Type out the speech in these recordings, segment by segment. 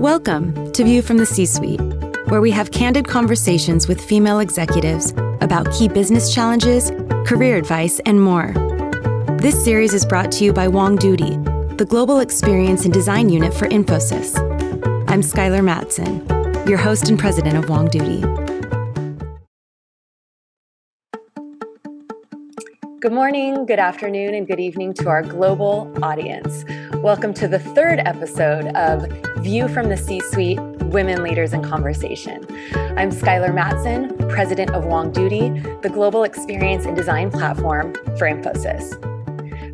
Welcome to View from the C-Suite, where we have candid conversations with female executives about key business challenges, career advice, and more. This series is brought to you by WongDoody, the Global Experience and Design Unit for Infosys. I'm Skyler Mattson, your host and president of WongDoody. Good morning, good afternoon, and good evening to our global audience. Welcome to the third episode of View from the C-Suite, Women Leaders in Conversation. I'm Skyler Mattson, president of WongDoody, the global experience and design platform for Infosys.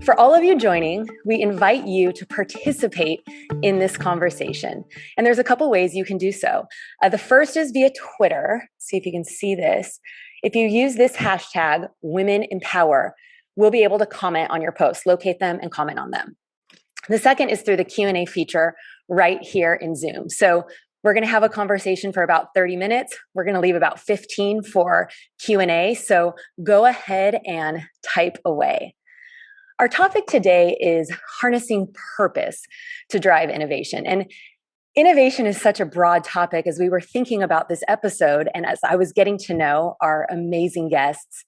For all of you joining, we invite you to participate in this conversation. And there's a couple ways you can do so. The first is via Twitter. See if you can see this. If you use this hashtag, WomenEmpower, we'll be able to comment on your posts, locate them, and comment on them. The second is through the Q&A feature right here in Zoom. So we're going to have a conversation for about 30 minutes. We're going to leave about 15 for Q&A. So go ahead and type away. Our topic today is harnessing purpose to drive innovation. And innovation is such a broad topic. As we were thinking about this episode, and as I was getting to know our amazing guests,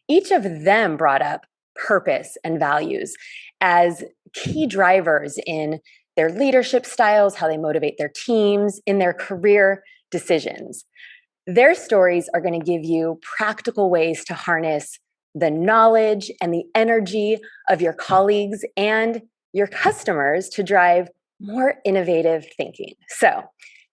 each of them brought up purpose and values as key drivers in their leadership styles, how they motivate their teams, in their career decisions. Their stories are going to give you practical ways to harness the knowledge and the energy of your colleagues and your customers to drive more innovative thinking. So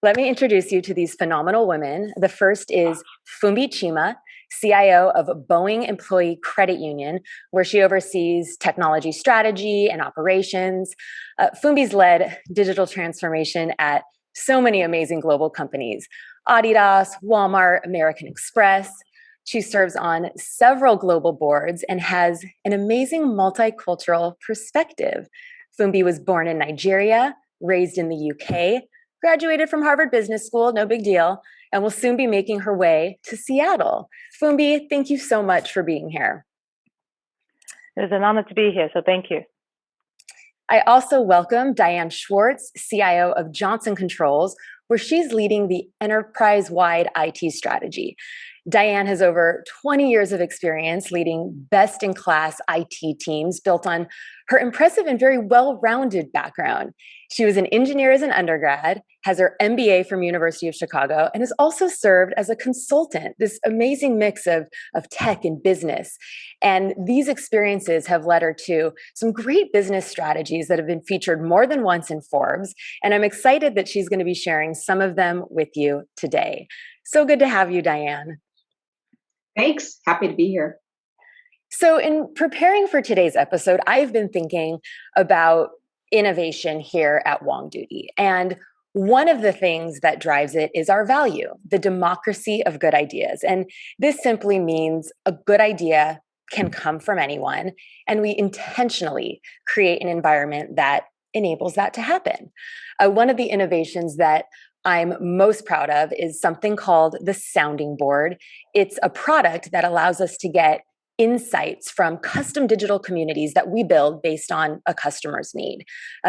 let me introduce you to these phenomenal women. The first is Fumbi Chima, CIO of Boeing Employee Credit Union, where she oversees technology strategy and operations. Fumbi's led digital transformation at so many amazing global companies: Adidas, Walmart, American Express. She serves on several global boards and has an amazing multicultural perspective. Fumbi was born in Nigeria, raised in the UK, graduated from Harvard Business School, no big deal, and will soon be making her way to Seattle. Fumbi, thank you so much for being here. It is an honor to be here, so thank you. I also welcome Diane Schwarz, CIO of Johnson Controls, where she's leading the enterprise-wide IT strategy. Diane has over 20 years of experience leading best-in-class IT teams built on her impressive and very well-rounded background. She was an engineer as an undergrad, has her MBA from University of Chicago, and has also served as a consultant, this amazing mix of tech and business. And these experiences have led her to some great business strategies that have been featured more than once in Forbes. And I'm excited that she's going to be sharing some of them with you today. So good to have you, Diane. Thanks. Happy to be here. So in preparing for today's episode, I've been thinking about innovation here at WongDoody. And one of the things that drives it is our value, the democracy of good ideas. And this simply means a good idea can come from anyone, and we intentionally create an environment that enables that to happen. One of the innovations that I'm most proud of is something called the Sounding Board. It's a product that allows us to get insights from custom digital communities that we build based on a customer's need.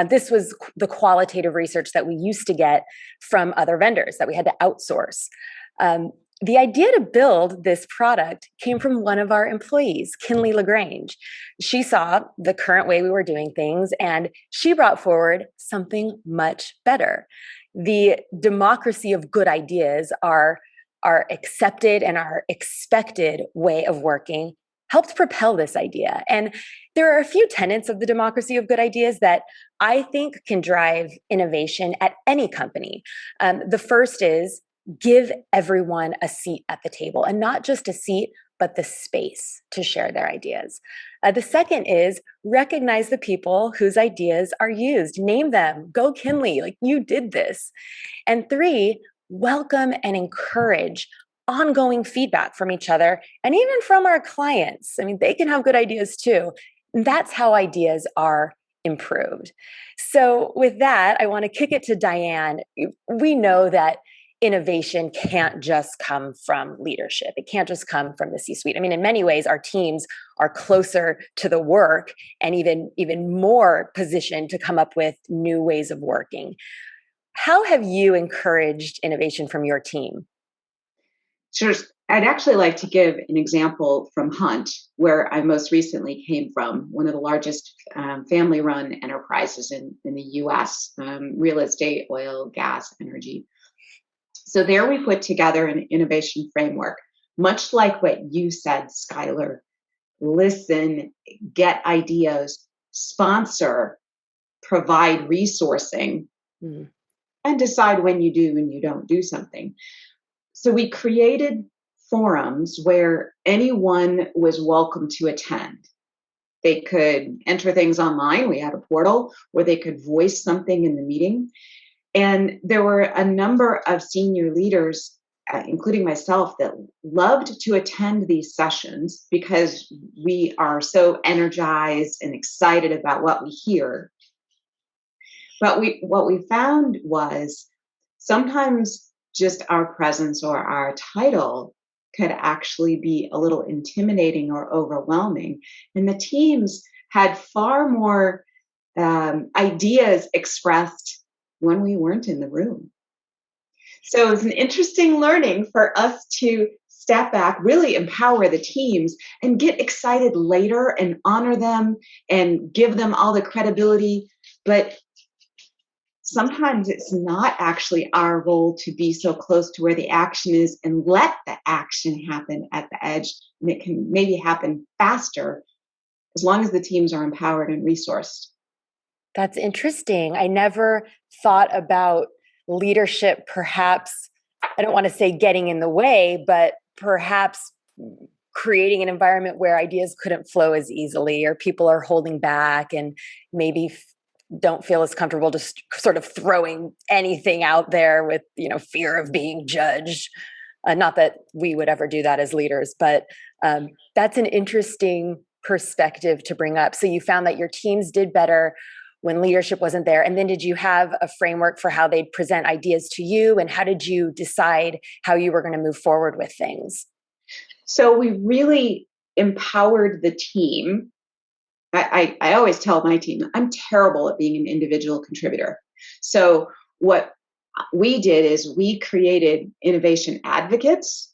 This was the qualitative research that we used to get from other vendors that we had to outsource. The idea to build this product came from one of our employees, Kinley LaGrange. She saw the current way we were doing things, and she brought forward something much better. The democracy of good ideas, our accepted and our expected way of working, helped propel this idea. And there are a few tenets of the democracy of good ideas that I think can drive innovation at any company. The first is give everyone a seat at the table, and not just a seat, but the space to share their ideas. The second is recognize the people whose ideas are used. Name them. Go Kinley, like you did this. And three, welcome and encourage ongoing feedback from each other and even from our clients. I mean, they can have good ideas too. And that's how ideas are improved. So with that, I want to kick it to Diane. We know that innovation can't just come from leadership. It can't just come from the C-suite. I mean, in many ways, our teams are closer to the work and even more positioned to come up with new ways of working. How have you encouraged innovation from your team? Sure. I'd actually like to give an example from Hunt, where I most recently came from, one of the largest family-run enterprises in the U.S., real estate, oil, gas, energy. So there we put together an innovation framework, much like what you said, Skyler. Listen, get ideas, sponsor, provide resourcing, Mm. and decide when you do and you don't do something. So we created forums where anyone was welcome to attend. They could enter things online. We had a portal where they could voice something in the meeting. And there were a number of senior leaders, including myself, that loved to attend these sessions because we are so energized and excited about what we hear. But what we found was sometimes just our presence or our title could actually be a little intimidating or overwhelming. And the teams had far more ideas expressed when we weren't in the room. So it was an interesting learning for us to step back, really empower the teams, and get excited later and honor them and give them all the credibility. But sometimes it's not actually our role to be so close to where the action is and let the action happen at the edge. And it can maybe happen faster as long as the teams are empowered and resourced. That's interesting. I never thought about leadership, perhaps, I don't want to say getting in the way, but perhaps creating an environment where ideas couldn't flow as easily, or people are holding back and maybe don't feel as comfortable just sort of throwing anything out there with, fear of being judged. Not that we would ever do that as leaders, but that's an interesting perspective to bring up. So you found that your teams did better when leadership wasn't there. And then did you have a framework for how they'd present ideas to you? And how did you decide how you were going to move forward with things? So we really empowered the team. I always tell my team, I'm terrible at being an individual contributor. So what we did is we created innovation advocates.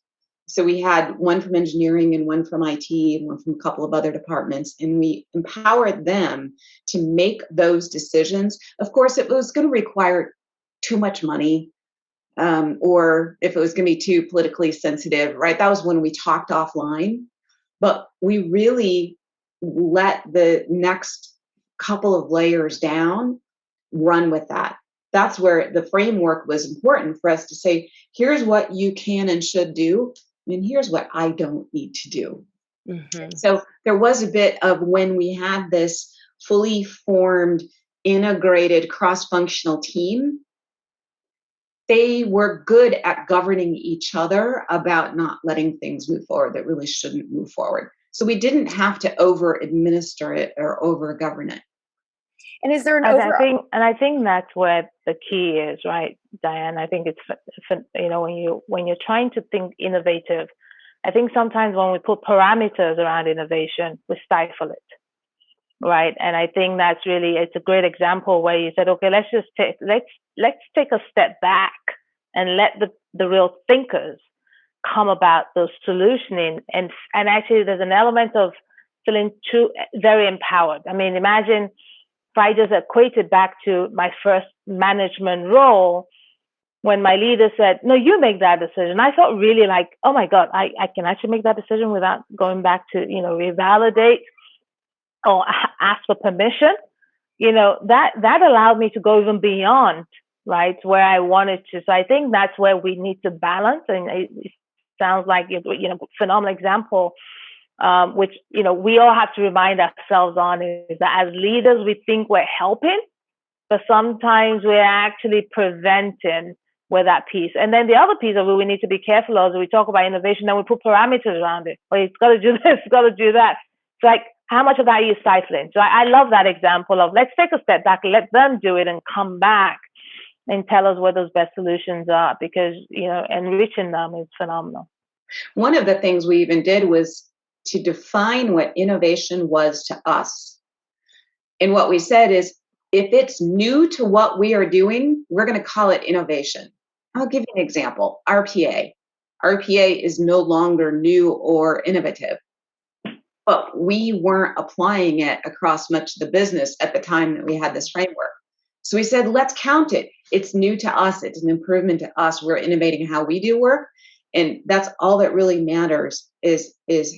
So we had one from engineering and one from IT and one from a couple of other departments, and we empowered them to make those decisions. Of course, it was going to require too much money, or if it was going to be too politically sensitive, right? That was when we talked offline. But we really let the next couple of layers down run with that. That's where the framework was important for us to say, here's what you can and should do, and here's what I don't need to do. Mm-hmm. So there was a bit of when we had this fully formed, integrated, cross-functional team, they were good at governing each other about not letting things move forward that really shouldn't move forward. So we didn't have to over-administer it or over-govern it. And is there an I think that's where the key is, right, Diane? I think it's when you're trying to think innovative, I think sometimes when we put parameters around innovation, we stifle it, right? And I think it's a great example where you said, okay, let's take a step back and let the real thinkers come about those solutioning, and actually there's an element of feeling very empowered. I mean, imagine if I just equated back to my first management role, when my leader said, no, you make that decision, I felt really like, oh my God, I can actually make that decision without going back to, revalidate or ask for permission. That allowed me to go even beyond, right, where I wanted to. So I think that's where we need to balance. And it sounds like, phenomenal example, which, we all have to remind ourselves on, is that as leaders, we think we're helping, but sometimes we're actually preventing with that piece. And then the other piece of it we need to be careful of, as we talk about innovation, then we put parameters around it. Well, it's got to do this, it's got to do that. It's like, how much of that are you stifling? So I love that example of, let's take a step back, let them do it and come back and tell us where those best solutions are, because, enriching them is phenomenal. One of the things we even did was to define what innovation was to us. And what we said is, If it's new to what we are doing, we're going to call it innovation. I'll give you an example. RPA. RPA is no longer new or innovative, but we weren't applying it across much of the business at the time that we had this framework. So we said, let's count it. It's new to us. It's an improvement to us. We're innovating how we do work. And that's all that really matters is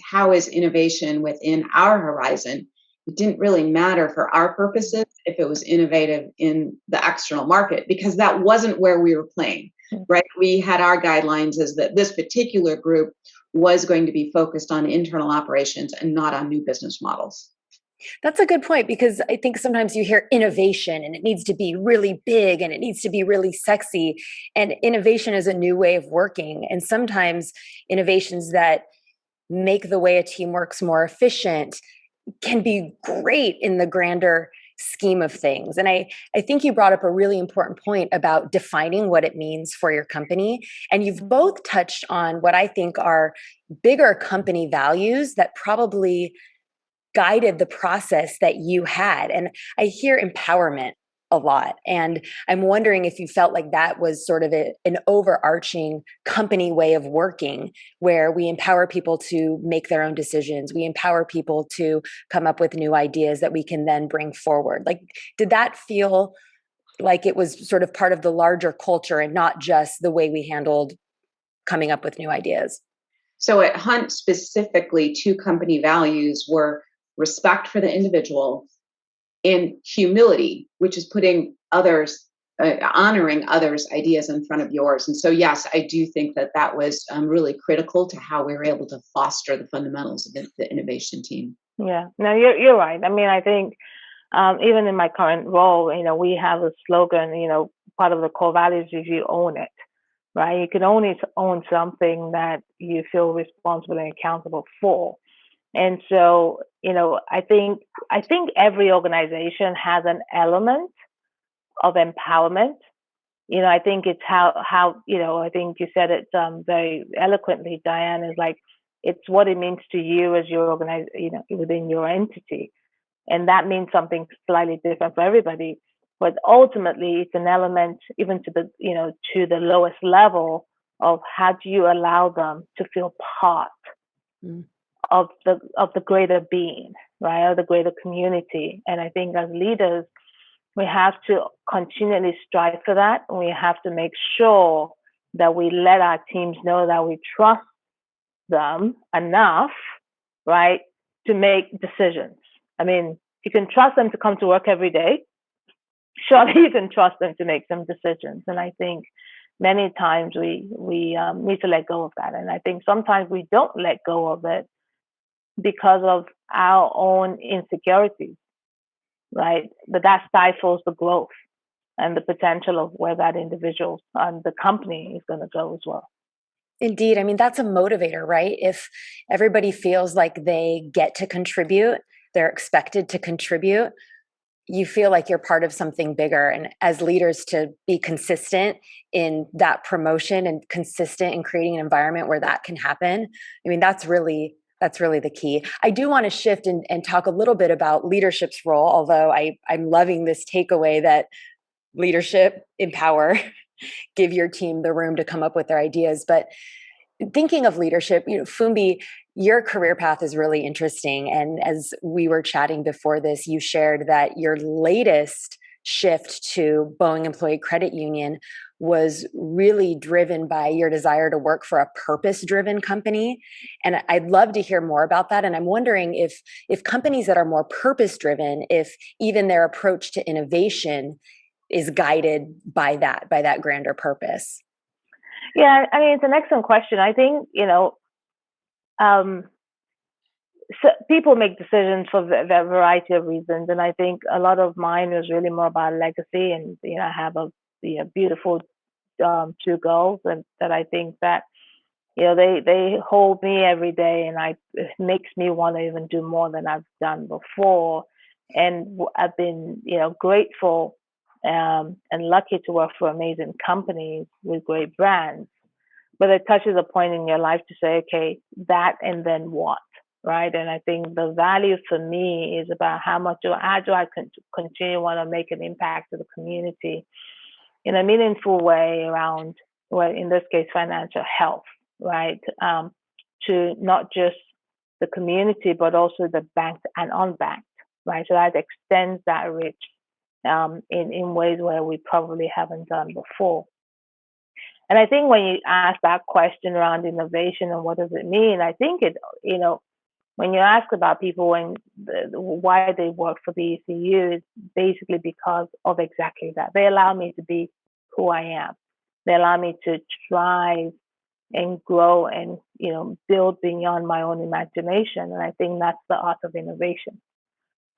how is innovation within our horizon. It didn't really matter for our purposes if it was innovative in the external market, because that wasn't where we were playing, right? We had our guidelines as that this particular group was going to be focused on internal operations and not on new business models. That's a good point, because I think sometimes you hear innovation and it needs to be really big and it needs to be really sexy. And innovation is a new way of working. And sometimes innovations that make the way a team works more efficient can be great in the grander scheme of things. And I think you brought up a really important point about defining what it means for your company. And you've both touched on what I think are bigger company values that probably guided the process that you had. And I hear empowerment a lot. And I'm wondering if you felt like that was sort of an overarching company way of working, where we empower people to make their own decisions. We empower people to come up with new ideas that we can then bring forward. Like, did that feel like it was sort of part of the larger culture and not just the way we handled coming up with new ideas? So at Hunt specifically, 2 company values were respect for the individual and humility, which is putting others, honoring others' ideas in front of yours. And so, yes, I do think that was really critical to how we were able to foster the fundamentals of the innovation team. Yeah, no, you're right. I mean, I think even in my current role, we have a slogan, part of the core values is you own it, right? You can only own something that you feel responsible and accountable for. And so, I think every organization has an element of empowerment. I think it's how I think you said it very eloquently, Diane, is like, it's what it means to you as your within your entity. And that means something slightly different for everybody. But ultimately, it's an element even to the lowest level of how do you allow them to feel part of the greater being, right, or the greater community. And I think as leaders, we have to continually strive for that. And we have to make sure that we let our teams know that we trust them enough, right, to make decisions. I mean, you can trust them to come to work every day. Surely you can trust them to make some decisions. And I think many times we need to let go of that. And I think sometimes we don't let go of it because of our own insecurities, right? But that stifles the growth and the potential of where that individual and the company is going to go as well. Indeed. I mean, that's a motivator, right? If everybody feels like they get to contribute, they're expected to contribute, you feel like you're part of something bigger. And as leaders, to be consistent in that promotion and consistent in creating an environment where that can happen, I mean, that's really the key. I do want to shift and talk a little bit about leadership's role, although I'm loving this takeaway that leadership, empower, give your team the room to come up with their ideas. But thinking of leadership, Fumbi, your career path is really interesting. And as we were chatting before this, you shared that your latest shift to Boeing Employee Credit Union was really driven by your desire to work for a purpose-driven company. And I'd love to hear more about that. And I'm wondering if companies that are more purpose-driven, if even their approach to innovation is guided by that grander purpose. Yeah, I mean, it's an excellent question. I think, so people make decisions for a variety of reasons. And I think a lot of mine was really more about legacy. And, I have a beautiful 2 girls, and that I think that, they hold me every day, and it makes me want to even do more than I've done before. And I've been, grateful and lucky to work for amazing companies with great brands. But it touches a point in your life to say, okay, that and then what? right? And I think the value for me is about how do I continue want to make an impact to the community in a meaningful way around, well, in this case, financial health, right? To not just the community, but also the banked and unbanked, right? So that extends that reach in ways where we probably haven't done before. And I think when you ask that question around innovation and what does it mean, I think when you ask about people why they work for the ECU, it's basically because of exactly that. They allow me to be who I am. They allow me to thrive and grow and build beyond my own imagination. And I think that's the art of innovation.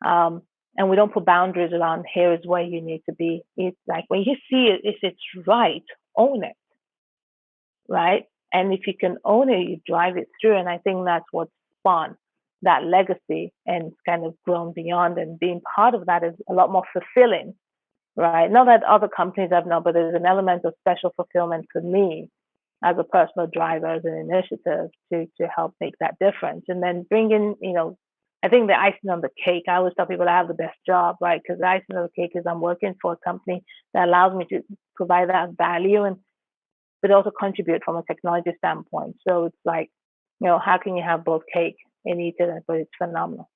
And we don't put boundaries around here is where you need to be. It's like when you see it, if it's right, own it, right? And if you can own it, you drive it through. And I think that's what's fun. That legacy and kind of grown beyond, and being part of that is a lot more fulfilling, right? Not that other companies have not, but there's an element of special fulfillment for me as a personal driver, as an initiative to help make that difference. And then bring in, I think the icing on the cake, I always tell people I have the best job, right? Because the icing on the cake is I'm working for a company that allows me to provide that value but also contribute from a technology standpoint. So it's like, how can you have both cake and eat it? But it's phenomenal.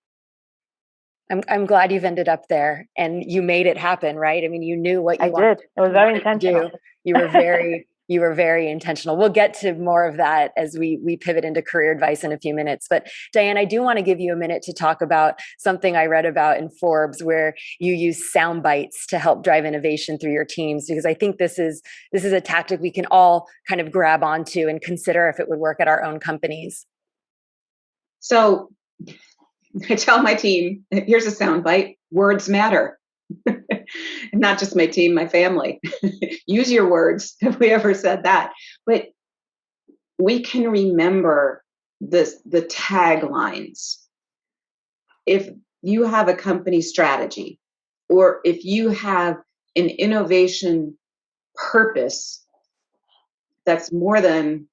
I'm glad you've ended up there and you made it happen, right? I mean, you knew what you wanted. It was very intentional. You were very intentional. We'll get to more of that as we pivot into career advice in a few minutes. But Diane, I do want to give you a minute to talk about something I read about in Forbes, where you use soundbites to help drive innovation through your teams, because I think this is a tactic we can all kind of grab onto and consider if it would work at our own companies. So I tell my team, here's a soundbite: words matter. Not just my team, my family. Use your words. Have we ever said that? But we can remember the taglines. If you have a company strategy, or if you have an innovation purpose that's more than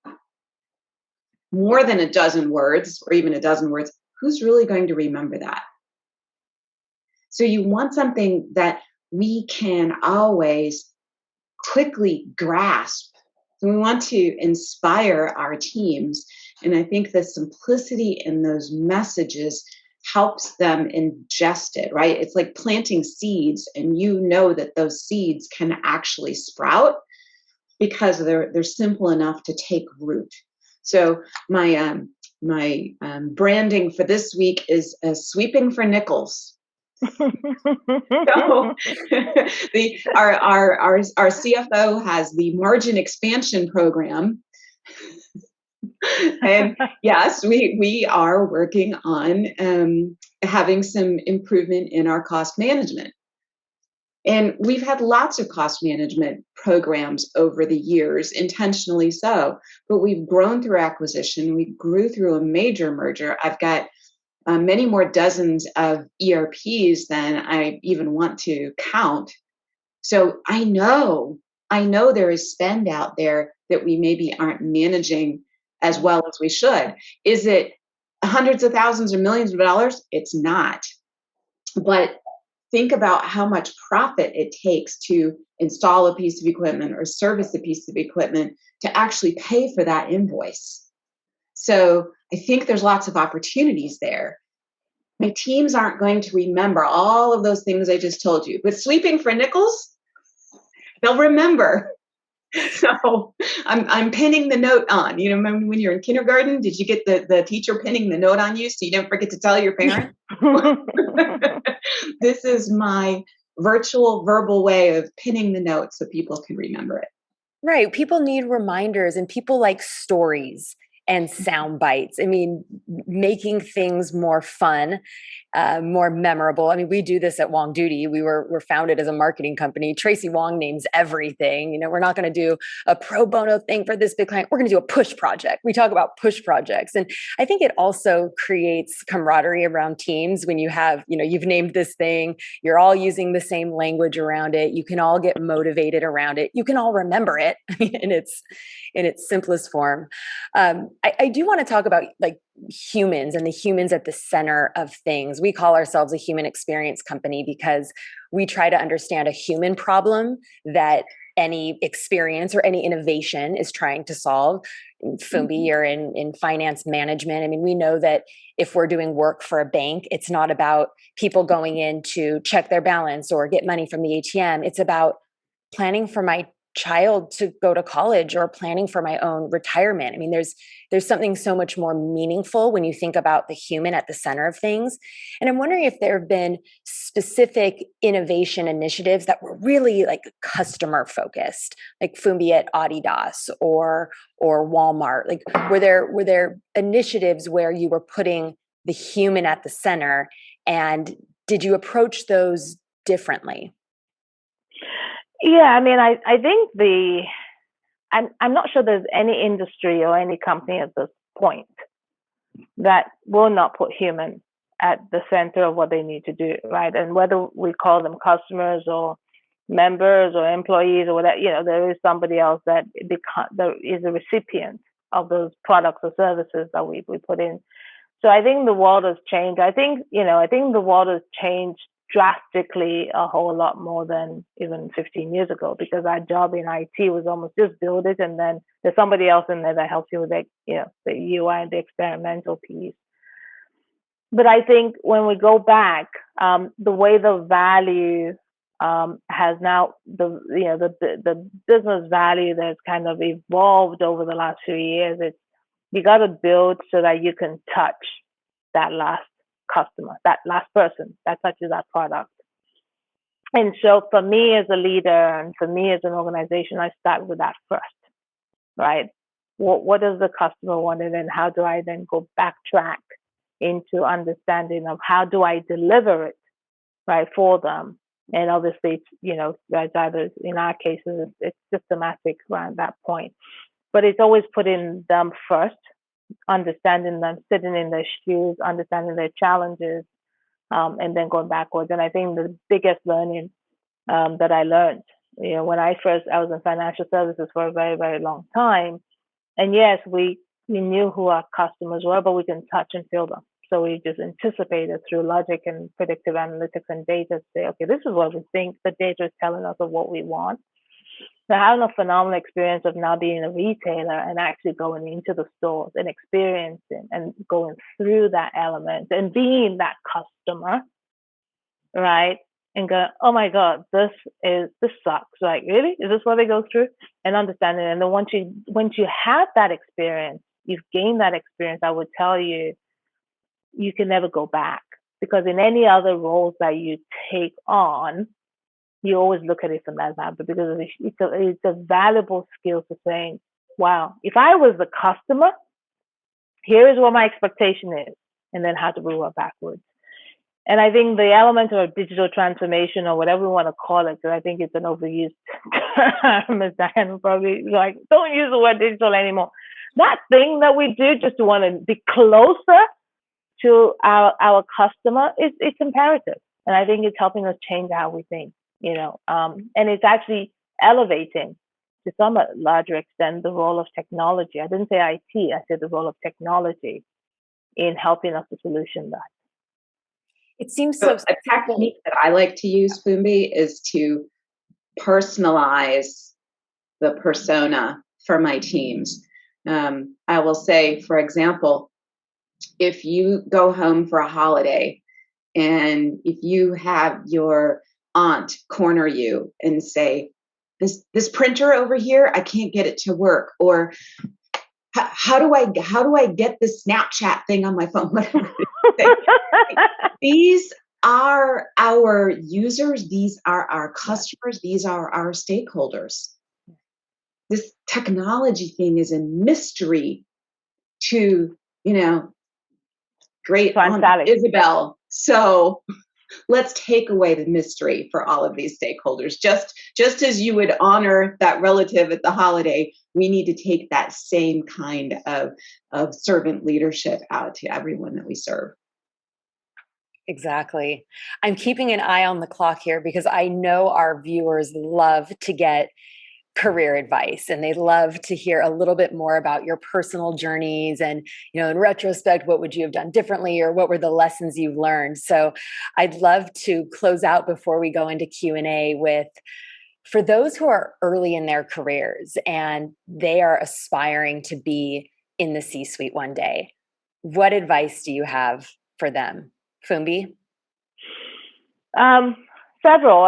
a dozen words, or even a dozen words, who's really going to remember that? So you want something that we can always quickly grasp. So we want to inspire our teams. And I think the simplicity in those messages helps them ingest it, right? It's like planting seeds, and you know that those seeds can actually sprout because they're simple enough to take root. So my branding for this week is sweeping for nickels. So our CFO has the margin expansion program, and yes, we are working on having some improvement in our cost management. And we've had lots of cost management programs over the years, intentionally so, but we've grown through acquisition. We grew through a major merger. I've got many more dozens of ERPs than I even want to count. So I know there is spend out there that we maybe aren't managing as well as we should. Is it hundreds of thousands or millions of dollars? It's not. But think about how much profit it takes to install a piece of equipment or service a piece of equipment to actually pay for that invoice. So I think there's lots of opportunities there. My teams aren't going to remember all of those things I just told you, but sweeping for nickels, they'll remember. So I'm pinning the note on. Remember when you're in kindergarten, did you get the teacher pinning the note on you so you don't forget to tell your parent? This is my virtual verbal way of pinning the note so people can remember it. Right. People need reminders, and people like stories and sound bites. I mean, making things more fun, more memorable. I mean, we do this at WongDoody. We're founded as a marketing company. Tracy Wong names everything. We're not going to do a pro bono thing for this big client. We're going to do a push project. We talk about push projects. And I think it also creates camaraderie around teams when you have, you've named this thing, you're all using the same language around it. You can all get motivated around it. You can all remember it in its simplest form. I do want to talk about like humans and the humans at the center of things. We call ourselves a human experience company because we try to understand a human problem that any experience or any innovation is trying to solve. Fumbi, you're in finance management. I mean, we know that if we're doing work for a bank, it's not about people going in to check their balance or get money from the ATM. It's about planning for my child to go to college or planning for my own retirement. I mean, there's something so much more meaningful when you think about the human at the center of things. And I'm wondering if there have been specific innovation initiatives that were really like customer focused, like Fumbi at Adidas or Walmart. Like were there initiatives where you were putting the human at the center, and did you approach those differently? Yeah, I mean, I think I'm not sure there's any industry or any company at this point that will not put human at the center of what they need to do, right? And whether we call them customers or members or employees or whatever, there is somebody else that is a recipient of those products or services that we put in. So I think the world has changed. I think the world has changed drastically a whole lot more than even 15 years ago, because our job in IT was almost just build it, and then there's somebody else in there that helps you with the UI and the experimental piece. But I think when we go back, the way the value has now the business value that's kind of evolved over the last few years. It's you got to build so that you can touch that last customer, that last person that touches that product. And so for me as a leader and for me as an organization, I start with that first, right? What does the customer want? And then how do I then go backtrack into understanding of how do I deliver it, right, for them? And obviously, that's either, in our cases, it's systematic around that point. But it's always putting them first, understanding them, sitting in their shoes, understanding their challenges, and then going backwards. And I think the biggest learning that I learned, when I was in financial services for a very, very long time. And yes, we knew who our customers were, but we can touch and feel them. So we just anticipated through logic and predictive analytics and data to say, okay, this is what we think the data is telling us of what we want. So having a phenomenal experience of now being a retailer and actually going into the stores and experiencing and going through that element and being that customer, right? And go, oh my God, this sucks. Like, really? Is this what they go through? And understanding. And then once you have that experience, you've gained that experience, I would tell you, you can never go back, because in any other roles that you take on, you always look at it from that standpoint, because it's a valuable skill to saying, wow, if I was the customer, here is what my expectation is, and then how to move backwards. And I think the element of digital transformation, or whatever we want to call it, because I think it's an overused term, as Diane probably like, don't use the word digital anymore. That thing that we do just to want to be closer to our customer, it's imperative. And I think it's helping us change how we think, and it's actually elevating to some larger extent the role of technology. I didn't say IT, I said the role of technology in helping us to solution that. It seems so a technique that I like to use, Fumbi, is to personalize the persona for my teams. I will say, for example, if you go home for a holiday and if you have your aunt corner you and say, this printer over here, I can't get it to work, or how do I get this Snapchat thing on my phone? These are our users, these are our customers, these are our stakeholders. This technology thing is a mystery to, great Aunt Isabel. So let's take away the mystery for all of these stakeholders. Just as you would honor that relative at the holiday, we need to take that same kind of servant leadership out to everyone that we serve. Exactly. I'm keeping an eye on the clock here because I know our viewers love to get career advice, and they love to hear a little bit more about your personal journeys and, in retrospect, what would you have done differently, or what were the lessons you've learned. So I'd love to close out before we go into Q&A with, for those who are early in their careers and they are aspiring to be in the C-suite one day, what advice do you have for them? Fumbi? Several.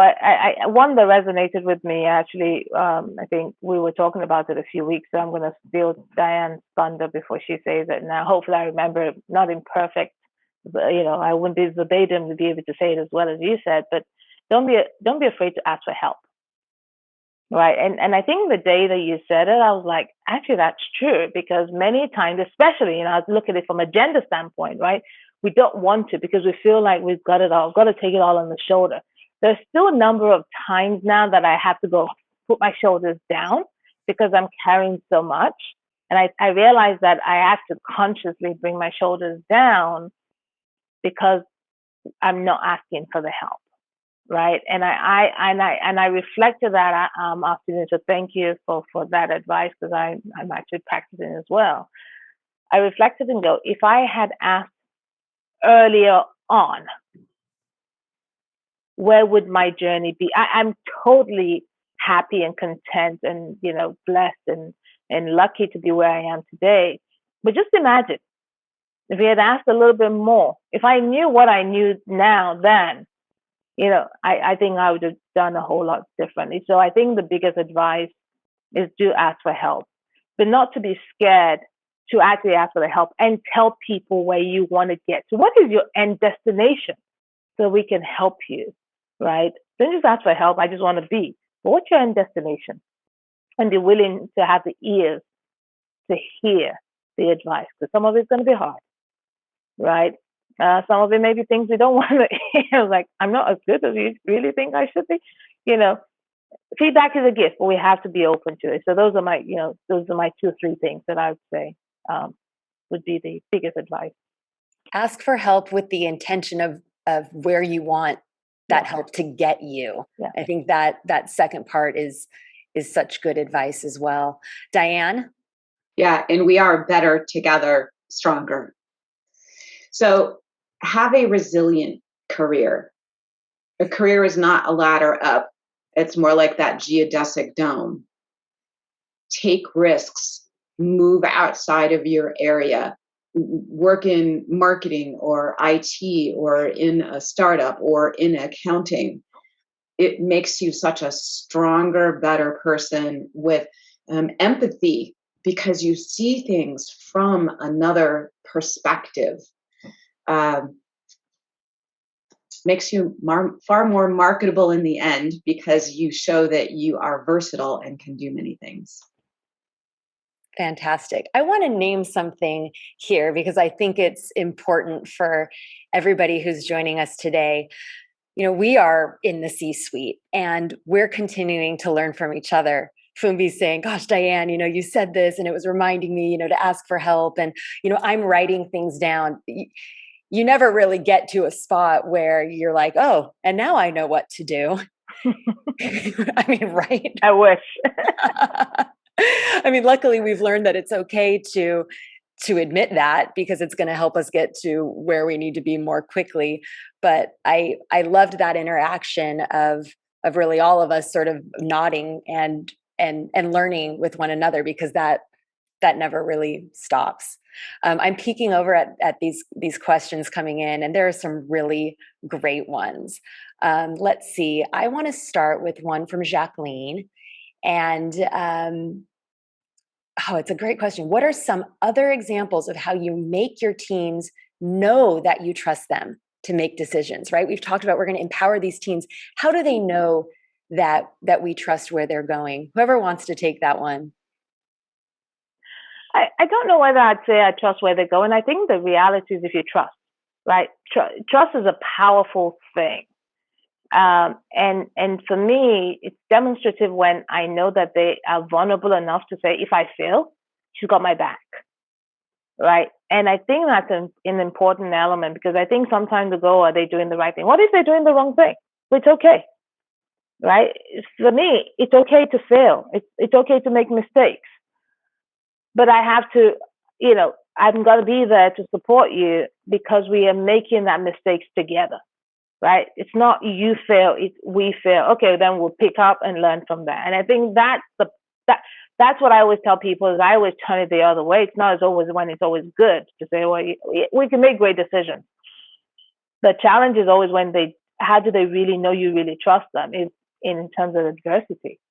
One that resonated with me, actually, I think we were talking about it a few weeks, so I'm going to steal Diane's thunder before she says it now. Hopefully I remember it, not imperfect, but, I wouldn't be verbatim to be able to say it as well as you said, but don't be afraid to ask for help. Right. And I think the day that you said it, I was like, actually, that's true, because many times, especially, I look at it from a gender standpoint, right? We don't want to, because we feel like we've got it all, got to take it all on the shoulder. There's still a number of times now that I have to go put my shoulders down because I'm carrying so much. And I realize that I have to consciously bring my shoulders down because I'm not asking for the help. Right. And I reflected that afternoon. So thank you for that advice, because I'm actually practicing as well. I reflected and go, if I had asked earlier on, where would my journey be? I'm totally happy and content and, blessed and lucky to be where I am today. But just imagine if he had asked a little bit more, if I knew what I knew now then, I think I would have done a whole lot differently. So I think the biggest advice is do ask for help, but not to be scared to actually ask for the help and tell people where you want to get to. What is your end destination so we can help you, right? Don't just ask for help. I just want to be. But what's your end destination? And be willing to have the ears to hear the advice, because some of it's going to be hard, right? Some of it may be things we don't want to hear, like, I'm not as good as you really think I should be. Feedback is a gift, but we have to be open to it. So those are my 2 or 3 things that I would say would be the biggest advice. Ask for help with the intention of where you want that help to get you. Yeah. I think that second part is such good advice as well. Diane? Yeah, and we are better together, stronger. So have a resilient career. A career is not a ladder up. It's more like that geodesic dome. Take risks, move outside of your area, work in marketing or IT or in a startup or in accounting. It makes you such a stronger, better person with empathy, because you see things from another perspective. Makes you far more marketable in the end, because you show that you are versatile and can do many things. Fantastic. I want to name something here because I think it's important for everybody who's joining us today. We are in the C-suite and we're continuing to learn from each other. Fumbi's saying, gosh, Diane, you said this and it was reminding me, to ask for help. And, I'm writing things down. You never really get to a spot where you're like, oh, and now I know what to do. I mean, right? I wish. I mean, luckily we've learned that it's okay to admit that, because it's going to help us get to where we need to be more quickly. But I loved that interaction of really all of us sort of nodding and learning with one another, because that never really stops. I'm peeking over at these questions coming in, and there are some really great ones. Let's see. I want to start with one from Jacqueline. And it's a great question. What are some other examples of how you make your teams know that you trust them to make decisions, right? We've talked about we're going to empower these teams. How do they know that we trust where they're going? Whoever wants to take that one. I don't know whether I'd say I trust where they're going. I think the reality is if you trust, right? Trust is a powerful thing. And for me, it's demonstrative when I know that they are vulnerable enough to say, if I fail, she's got my back, right? And I think that's an important element, because I think sometimes we go, are they doing the right thing? What if they're doing the wrong thing? It's okay. right? For me, it's okay to fail. It's okay to make mistakes, but I have to, I'm going to be there to support you because we are making that mistakes together, right? It's not you fail, it's we fail. Okay, then we'll pick up and learn from that. And I think that's what I always tell people is I always turn it the other way. It's not as always when it's always good to say, well, we can make great decisions. The challenge is always when how do they really know you really trust them is in terms of adversity,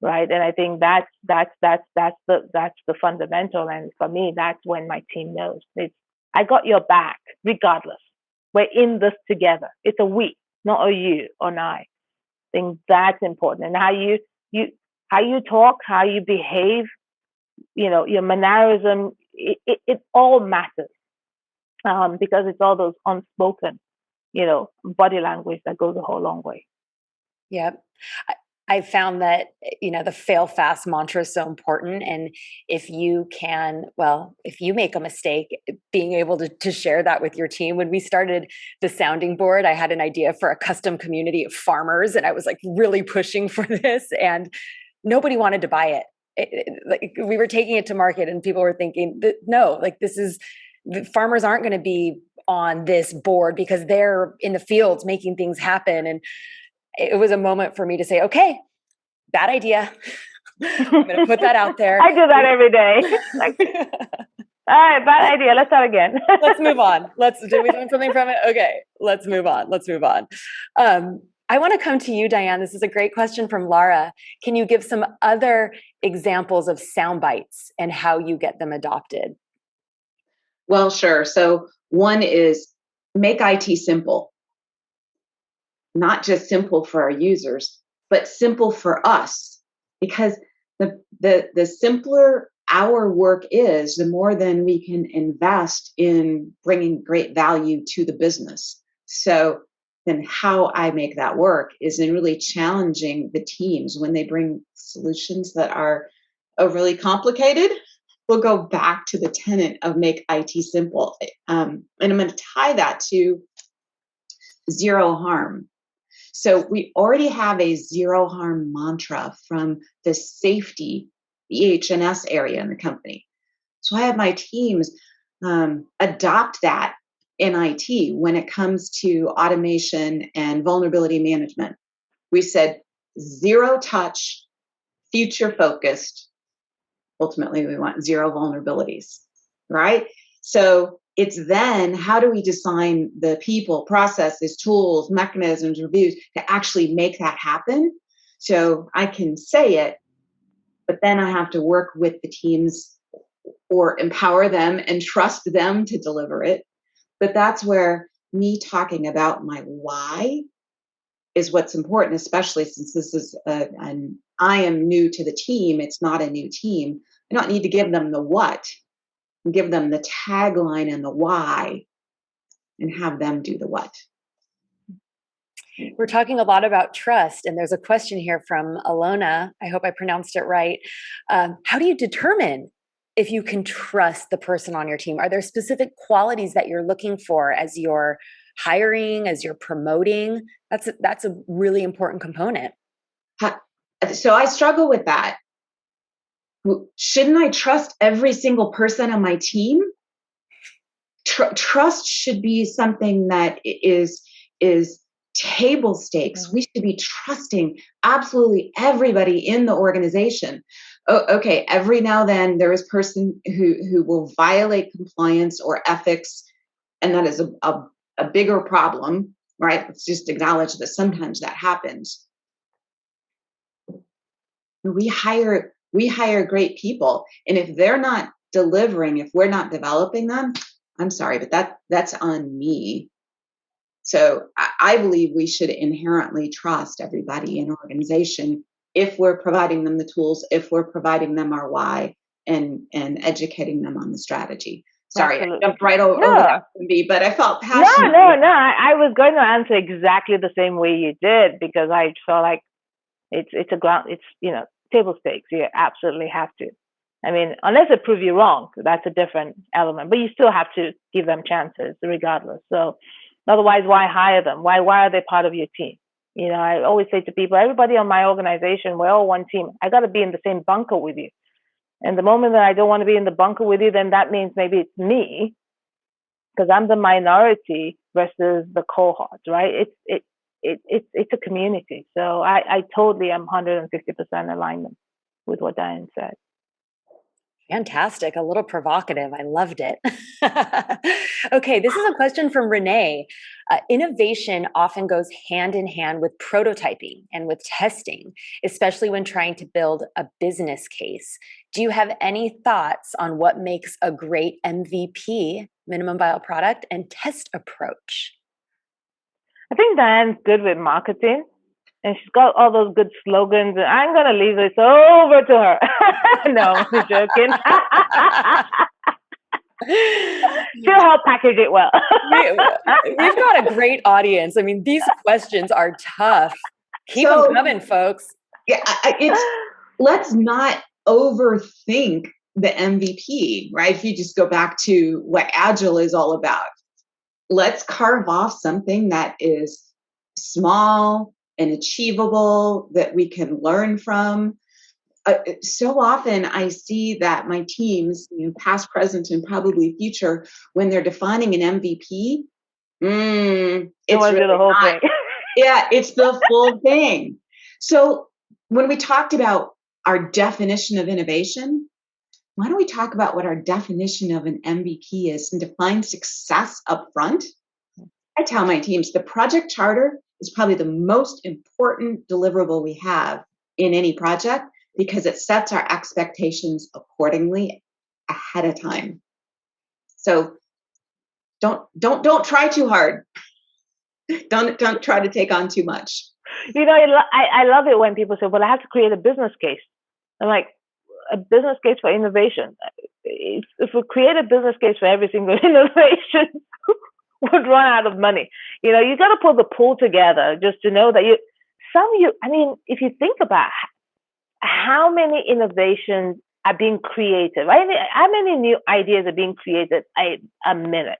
right? And I think that's the fundamental. And for me, that's when my team knows it's I got your back regardless. We're in this together. It's a we, not a you or an I. I think that's important. And how you talk, how you behave, your mannerism, it all matters because it's all those unspoken, body language that goes a whole long way. Yep. I found that, the fail fast mantra is so important. And if you make a mistake, being able to share that with your team. When we started the sounding board, I had an idea for a custom community of farmers, and I was like really pushing for this, and nobody wanted to buy it. We were taking it to market, and people were thinking, no, farmers aren't going to be on this board because they're in the fields making things happen. And it was a moment for me to say, okay, bad idea. I'm going to put that out there. I do that every day. All right, bad idea. Let's start again. Let's move on. Did we learn something from it? Okay, let's move on. I want to come to you, Diane. This is a great question from Lara. Can you give some other examples of sound bites and how you get them adopted? Well, sure. So one is make IT simple. Not just simple for our users, but simple for us, because the simpler our work is, the more then we can invest in bringing great value to the business. So then how I make that work is in really challenging the teams when they bring solutions that are overly complicated. We'll go back to the tenet of make IT simple. And I'm going to tie that to zero harm. So we already have a zero harm mantra from the safety, the EH&S area in the company. So I have my teams adopt that in IT when it comes to automation and vulnerability management. We said zero touch, future focused. Ultimately, we want zero vulnerabilities, right? So it's then how do we design the people, processes, tools, mechanisms, reviews to actually make that happen? So I can say it, but then I have to work with the teams or empower them and trust them to deliver it. But that's where me talking about my why is what's important, especially since this is I am new to the team. It's not a new team. I don't need to give them the what. Give them the tagline and the why and have them do the what. We're talking a lot about trust, and there's a question here from Alona. I hope I pronounced it right. How do you determine if you can trust the person on your team? Are there specific qualities that you're looking for as you're hiring, as you're promoting? That's a really important component. So I struggle with that. Shouldn't I trust every single person on my team? Trust should be something that is table stakes. We should be trusting absolutely everybody in the organization. Okay, every now and then there is a person who will violate compliance or ethics, and that is a bigger problem, right? Let's just acknowledge that sometimes that happens. We hire great people, and if they're not delivering, if we're not developing them, I'm sorry, but that's on me. So I believe we should inherently trust everybody in an organization if we're providing them the tools, if we're providing them our why, and educating them on the strategy. Sorry, absolutely. I jumped right over that, but I felt passionate. No. I was going to answer exactly the same way you did, because I felt like it's table stakes. You absolutely have to. I mean, unless they prove you wrong, that's a different element. But you still have to give them chances, regardless. So, otherwise, why hire them? Why are they part of your team? I always say to people, everybody on my organization, we're all one team. I got to be in the same bunker with you. And the moment that I don't want to be in the bunker with you, then that means maybe it's me, because I'm the minority versus the cohort, right? It's a community. So I totally am 150% alignment with what Diane said. Fantastic. A little provocative. I loved it. Okay, this is a question from Renee. Innovation often goes hand in hand with prototyping and with testing, especially when trying to build a business case. Do you have any thoughts on what makes a great MVP, minimum viable product, and test approach? I think Diane's good with marketing. And she's got all those good slogans. And I'm going to leave this over to her. No, I'm joking. She'll help package it well. We've got a great audience. I mean, these questions are tough. Keep them coming, folks. Yeah, let's not overthink the MVP, right? If you just go back to what Agile is all about, let's carve off something that is small and achievable that we can learn from. So often I see that my teams, past, present, and probably future, when they're defining an MVP, it's really the whole thing. Yeah, it's the full thing. So when we talked about our definition of innovation, why don't we talk about what our definition of an MVP is and define success up front? I tell my teams the project charter is probably the most important deliverable we have in any project, because it sets our expectations accordingly ahead of time. So don't try too hard. Don't try to take on too much. I love it when people say, well, I have to create a business case. I'm like, a business case for innovation. If we create a business case for every single innovation, would run out of money. You got to put the pool together just to know that if you think about how many innovations are being created, right? How many new ideas are being created a minute?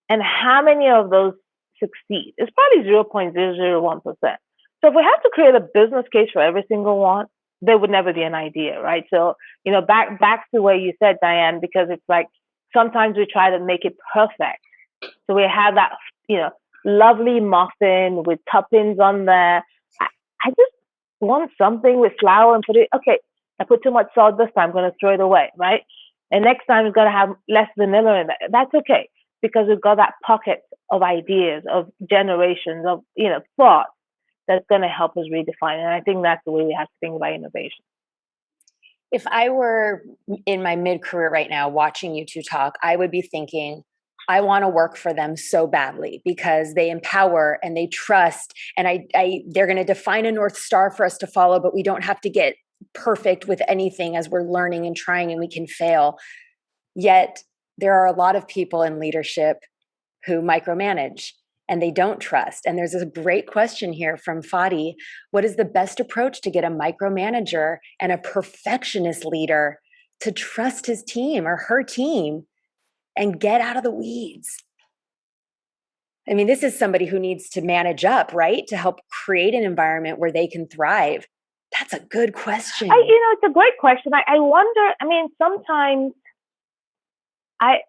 And how many of those succeed? It's probably 0.001%. So if we have to create a business case for every single one, there would never be an idea, right? So, back to where you said, Diane, because it's like, sometimes we try to make it perfect. So we have that, lovely muffin with toppings on there. I just want something with flour and put it, okay, I put too much salt this time, I'm going to throw it away, right? And next time it's going to have less vanilla in it. That's okay, because we've got that pocket of ideas, of generations, of, thoughts that's going to help us redefine. And I think that's the way we have to think about innovation. If I were in my mid-career right now watching you two talk, I would be thinking, I want to work for them so badly because they empower and they trust, and they're going to define a North Star for us to follow, but we don't have to get perfect with anything as we're learning and trying, and we can fail. Yet there are a lot of people in leadership who micromanage and they don't trust. And there's a great question here from Fadi. What is the best approach to get a micromanager and a perfectionist leader to trust his team or her team and get out of the weeds? I mean, this is somebody who needs to manage up, right? To help create an environment where they can thrive. That's a good question. It's a great question. I wonder, sometimes I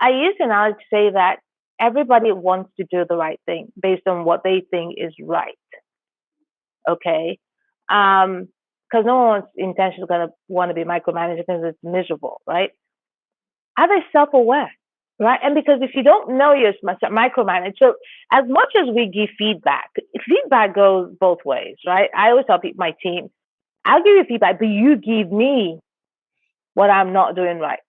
use an analogy to say that everybody wants to do the right thing based on what they think is right. Okay? Because no one's intentionally going to want to be micromanaged because it's miserable, right? Are they self-aware, right? And because if you don't know you're micromanaged, so as much as we give feedback goes both ways, right? I always tell my team, I'll give you feedback, but you give me what I'm not doing right.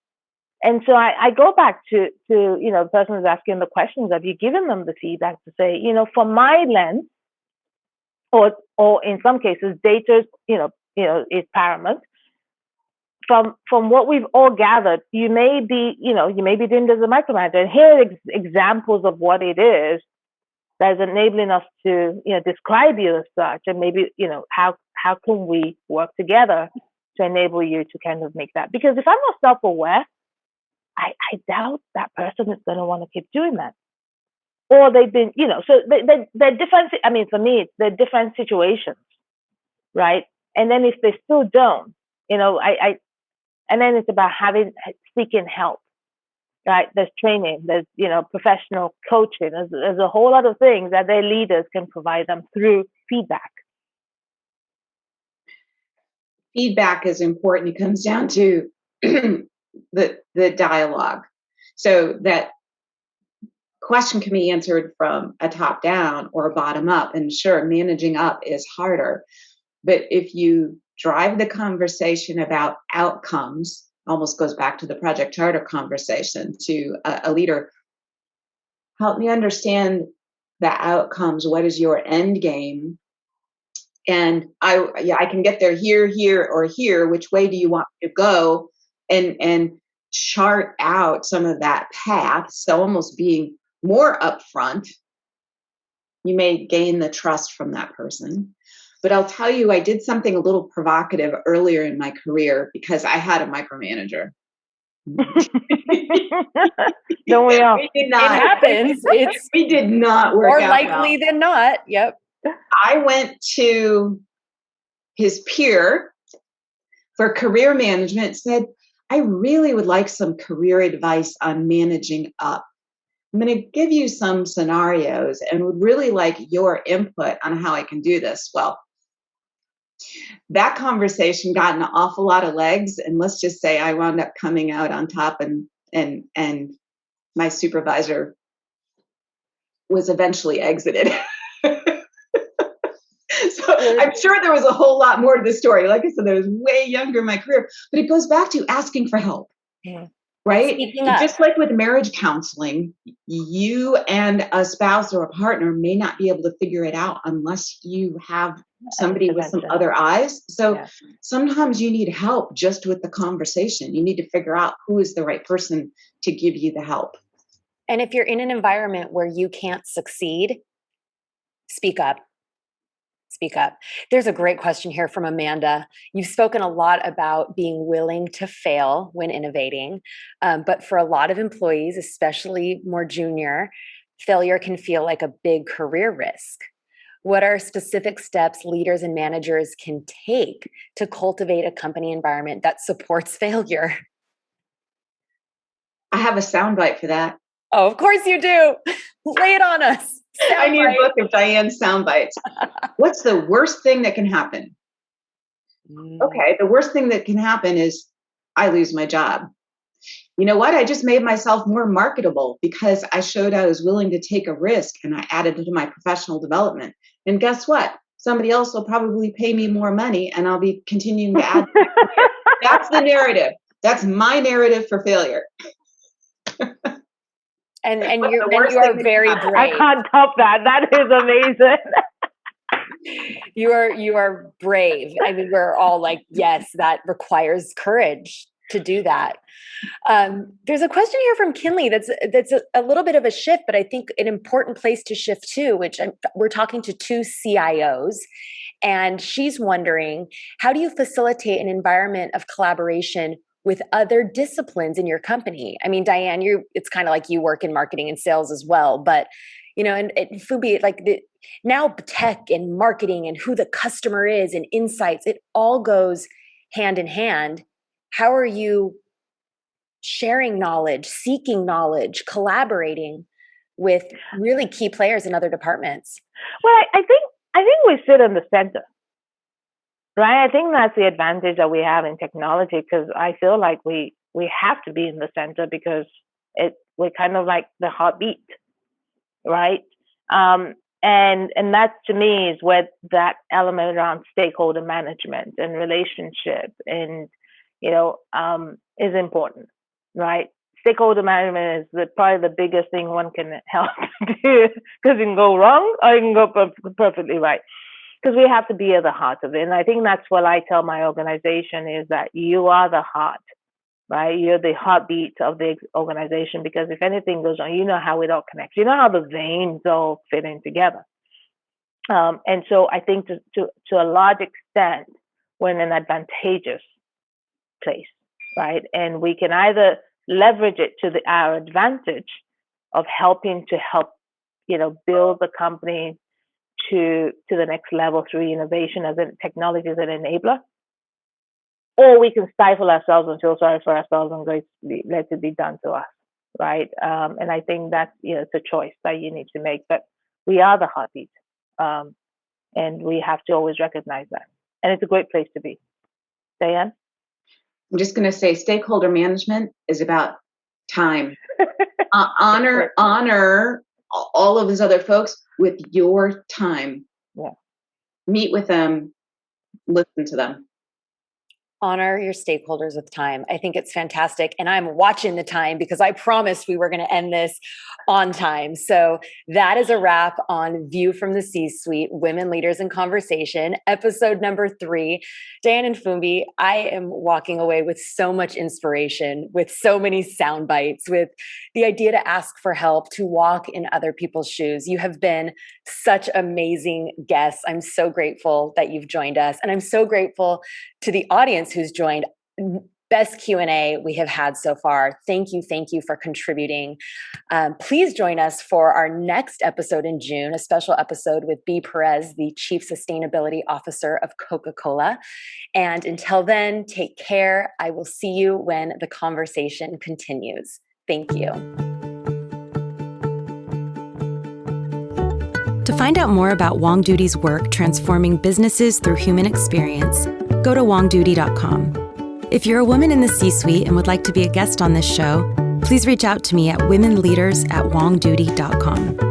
And so I go back to the person who's asking the questions. Have you given them the feedback to say, from my lens, or in some cases, data, is paramount. From what we've all gathered, you may be deemed as a micromanager. And here are examples of what it is that is enabling us to, describe you as such, and maybe, how can we work together to enable you to kind of make that? Because if I'm not self-aware, I doubt that person is going to want to keep doing that. or they've been, so they're different. I mean, for me, they're different situations, right? And then if they still don't, and then it's about seeking help, right? There's training, there's, professional coaching. There's a whole lot of things that their leaders can provide them through feedback. Feedback is important. It comes down to the dialogue. So that question can be answered from a top down or a bottom up. And sure, managing up is harder. But if you drive the conversation about outcomes, almost goes back to the project charter conversation, to a leader, help me understand the outcomes. What is your end game? And I can get there here, or here. Which way do you want me to go? And chart out some of that path. So almost being more upfront, you may gain the trust from that person. But I'll tell you, I did something a little provocative earlier in my career because I had a micromanager. Don't we all? It happens. We did not work more out likely well. than not. Yep. I went to his peer for career management, said, I really would like some career advice on managing up. I'm going to give you some scenarios and would really like your input on how I can do this. Well, that conversation got an awful lot of legs, and let's just say I wound up coming out on top, and my supervisor was eventually exited. So I'm sure there was a whole lot more to the story. Like I said, I was way younger in my career, but it goes back to asking for help. Yeah. Right? Just like with marriage counseling, you and a spouse or a partner may not be able to figure it out unless you have somebody with some other eyes. So sometimes you need help just with the conversation. You need to figure out who is the right person to give you the help. And if you're in an environment where you can't succeed, speak up. Speak up. There's a great question here from Amanda. You've spoken a lot about being willing to fail when innovating, but for a lot of employees, especially more junior, failure can feel like a big career risk. What are specific steps leaders and managers can take to cultivate a company environment that supports failure? I have a soundbite for that. Oh, of course you do. Lay it on us. I need a book of Diane soundbites. What's the worst thing that can happen? Okay, the worst thing that can happen is I lose my job. You know what? I just made myself more marketable because I showed I was willing to take a risk and I added it to my professional development. And guess what? Somebody else will probably pay me more money and I'll be continuing to add. That's the narrative. That's my narrative for failure. And you are very brave. I can't top that. That is amazing. You are brave. I mean, we're all like, yes, that requires courage to do that. There's a question here from Kinley that's a little bit of a shift, but I think an important place to shift to, we're talking to two CIOs, and she's wondering, how do you facilitate an environment of collaboration with other disciplines in your company? I mean, Diane, it's kind of like you work in marketing and sales as well, but and Fumbi, like now tech and marketing and who the customer is and insights, it all goes hand in hand. How are you sharing knowledge, seeking knowledge, collaborating with really key players in other departments? Well, I think we sit in the center. Right, I think that's the advantage that we have in technology, because I feel like we have to be in the center because we're kind of like the heartbeat, right? And that to me is where that element around stakeholder management and relationship and is important, right? Stakeholder management is probably the biggest thing one can help do, because it can go wrong or it can go perfectly right. Because we have to be at the heart of it. And I think that's what I tell my organization is that you are the heart, right? You're the heartbeat of the organization, because if anything goes wrong, you know how it all connects. You know how the veins all fit in together. And so I think to a large extent, we're in an advantageous place, right? And we can either leverage it to our advantage of helping to help build the company to the next level through innovation as a technology as an enabler, or we can stifle ourselves and feel sorry for ourselves and let it be done to us, right? And I think that's it's a choice that you need to make. But we are the heartbeat, and we have to always recognize that. And it's a great place to be. Diane? I'm just going to say stakeholder management is about time. Honor all of those other folks with your time. Yeah. Meet with them, listen to them. Honor your stakeholders with time. I think it's fantastic. And I'm watching the time because I promised we were going to end this on time. So that is a wrap on View from the C-Suite, Women Leaders in Conversation, episode number 3. Diane and Fumbi, I am walking away with so much inspiration, with so many sound bites, with the idea to ask for help, to walk in other people's shoes. You have been such amazing guests. I'm so grateful that you've joined us. And I'm so grateful to the audience who's joined. Best Q&A we have had so far. Thank you for contributing. Please join us for our next episode in June, a special episode with Bea Perez, the Chief Sustainability Officer of Coca-Cola. And until then, take care. I will see you when the conversation continues. Thank you. To find out more about WongDoody's work transforming businesses through human experience, go to WongDoody.com. If you're a woman in the C-suite and would like to be a guest on this show, please reach out to me at womenleaders@WongDoody.com.